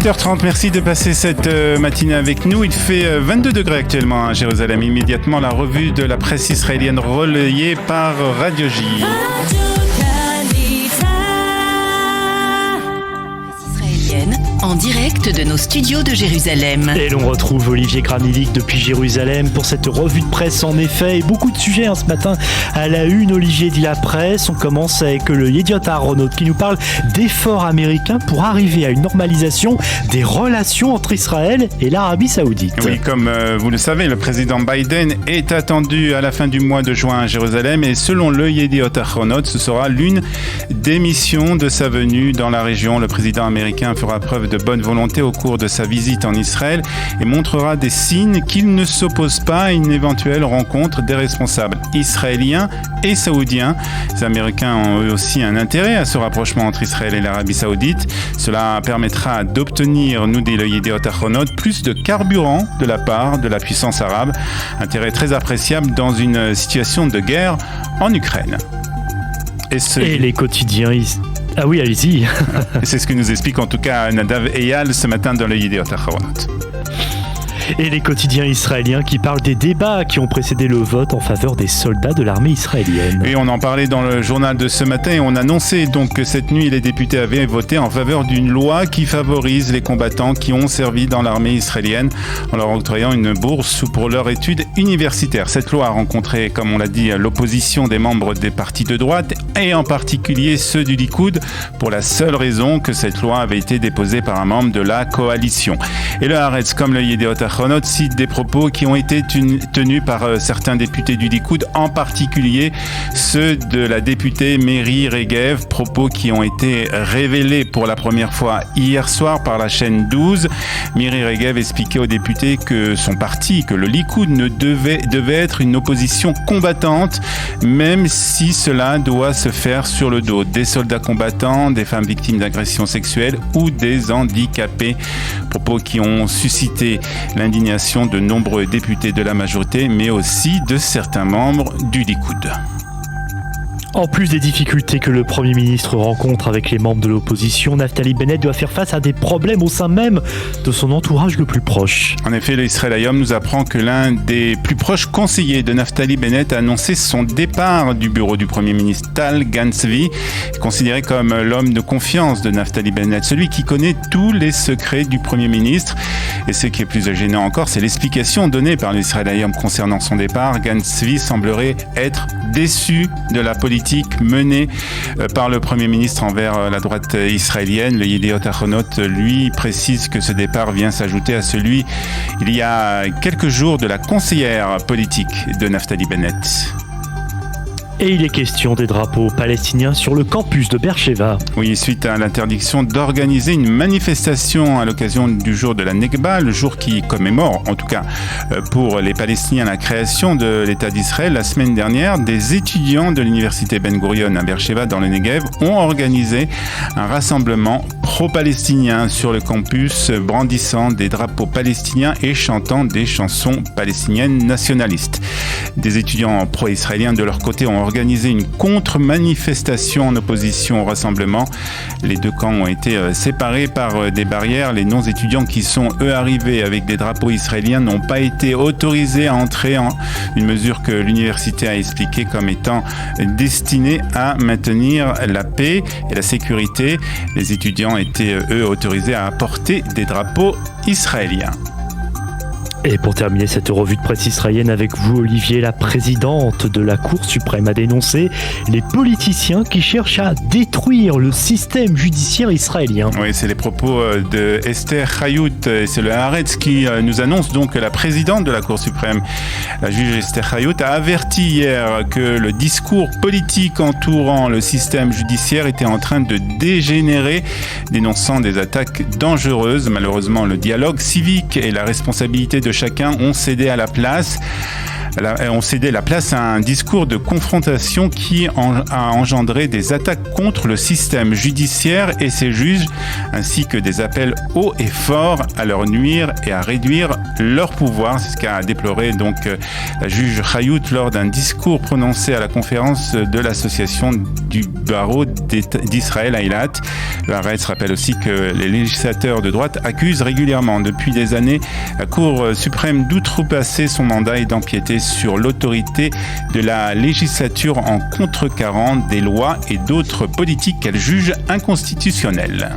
8h30, merci de passer cette matinée avec nous. Il fait 22 degrés actuellement à Jérusalem. Immédiatement, la revue de la presse israélienne relayée par Radio J. En direct de nos studios de Jérusalem. Et l'on retrouve Olivier Kramillik depuis Jérusalem pour cette revue de presse en effet. Et beaucoup de sujets ce matin à la une. Olivier dit la presse. On commence avec le Yediot Ahronoth qui nous parle d'efforts américains pour arriver à une normalisation des relations entre Israël et l'Arabie Saoudite. Oui, comme vous le savez, le président Biden est attendu à la fin du mois de juin à Jérusalem et selon le Yediot Ahronoth, ce sera l'une des missions de sa venue dans la région. Le président américain fera preuve de bonne volonté au cours de sa visite en Israël et montrera des signes qu'il ne s'oppose pas à une éventuelle rencontre des responsables israéliens et saoudiens. Les Américains ont eux aussi un intérêt à ce rapprochement entre Israël et l'Arabie Saoudite. Cela permettra d'obtenir, nous dit le Yediot Ahronoth, plus de carburant de la part de la puissance arabe. Intérêt très appréciable dans une situation de guerre en Ukraine. Et les quotidiens Ah oui, allez-y. C'est ce que nous explique en tout cas Nadav Eyal ce matin dans le Yediot Ahronoth. Et les quotidiens israéliens qui parlent des débats qui ont précédé le vote en faveur des soldats de l'armée israélienne. Et on en parlait dans le journal de ce matin et on annonçait donc que cette nuit les députés avaient voté en faveur d'une loi qui favorise les combattants qui ont servi dans l'armée israélienne en leur octroyant une bourse pour leur études universitaires. Cette loi a rencontré, comme on l'a dit, l'opposition des membres des partis de droite et en particulier ceux du Likoud pour la seule raison que cette loi avait été déposée par un membre de la coalition. Et le Haaretz, comme le Yediot Ahronoth, cite des propos qui ont été tenus par certains députés du Likoud, en particulier ceux de la députée Miri Regev, propos qui ont été révélés pour la première fois hier soir par la chaîne 12. Miri Regev expliquait aux députés que son parti, que le Likoud devait être une opposition combattante, même si cela doit se faire sur le dos des soldats combattants, des femmes victimes d'agressions sexuelles ou des handicapés. Propos qui ont suscité l'indignation de nombreux députés de la majorité, mais aussi de certains membres du Likoud. En plus des difficultés que le Premier ministre rencontre avec les membres de l'opposition, Naftali Bennett doit faire face à des problèmes au sein même de son entourage le plus proche. En effet, le Israël Hayom nous apprend que l'un des plus proches conseillers de Naftali Bennett a annoncé son départ du bureau du Premier ministre, Tal Gan-Zvi, considéré comme l'homme de confiance de Naftali Bennett, celui qui connaît tous les secrets du Premier ministre. Et ce qui est plus gênant encore, c'est l'explication donnée par l'Israël Hayom concernant son départ. Gan-Zvi semblerait être déçu de la politique menée par le Premier ministre envers la droite israélienne. Le Yediot Ahronoth, lui, précise que ce départ vient s'ajouter à celui, il y a quelques jours, de la conseillère politique de Naftali Bennett. Et il est question des drapeaux palestiniens sur le campus de Beersheva. Oui, suite à l'interdiction d'organiser une manifestation à l'occasion du jour de la Nekba, le jour qui commémore, en tout cas pour les Palestiniens, la création de l'État d'Israël. La semaine dernière, des étudiants de l'université Ben Gurion à Beersheva dans le Negev ont organisé un rassemblement pro-palestinien sur le campus, brandissant des drapeaux palestiniens et chantant des chansons palestiniennes nationalistes. Des étudiants pro-israéliens de leur côté ont organisé une contre-manifestation en opposition au rassemblement. Les deux camps ont été séparés par des barrières. Les non-étudiants qui sont, eux, arrivés avec des drapeaux israéliens n'ont pas été autorisés à entrer, une mesure que l'université a expliquée comme étant destinée à maintenir la paix et la sécurité. Les étudiants étaient, eux, autorisés à porter des drapeaux israéliens. Et pour terminer cette revue de presse israélienne avec vous, Olivier, la présidente de la Cour suprême a dénoncé les politiciens qui cherchent à détruire le système judiciaire israélien. Oui, c'est les propos de Esther Hayut. C'est le Haaretz qui nous annonce donc que la présidente de la Cour suprême, la juge Esther Hayut, a averti hier que le discours politique entourant le système judiciaire était en train de dégénérer, dénonçant des attaques dangereuses. Malheureusement, le dialogue civique et la responsabilité de chacun ont cédé à la place. ont cédé la place à un discours de confrontation qui a engendré des attaques contre le système judiciaire et ses juges, ainsi que des appels hauts et forts à leur nuire et à réduire leur pouvoir. C'est ce qu'a déploré donc la juge Chayout lors d'un discours prononcé à la conférence de l'association du barreau d'Israël Eilat. Le Haaretz rappelle aussi que les législateurs de droite accusent régulièrement depuis des années la Cour suprême d'outrepasser son mandat et d'empiéter sur l'autorité de la législature en contrecarrant des lois et d'autres politiques qu'elle juge inconstitutionnelles.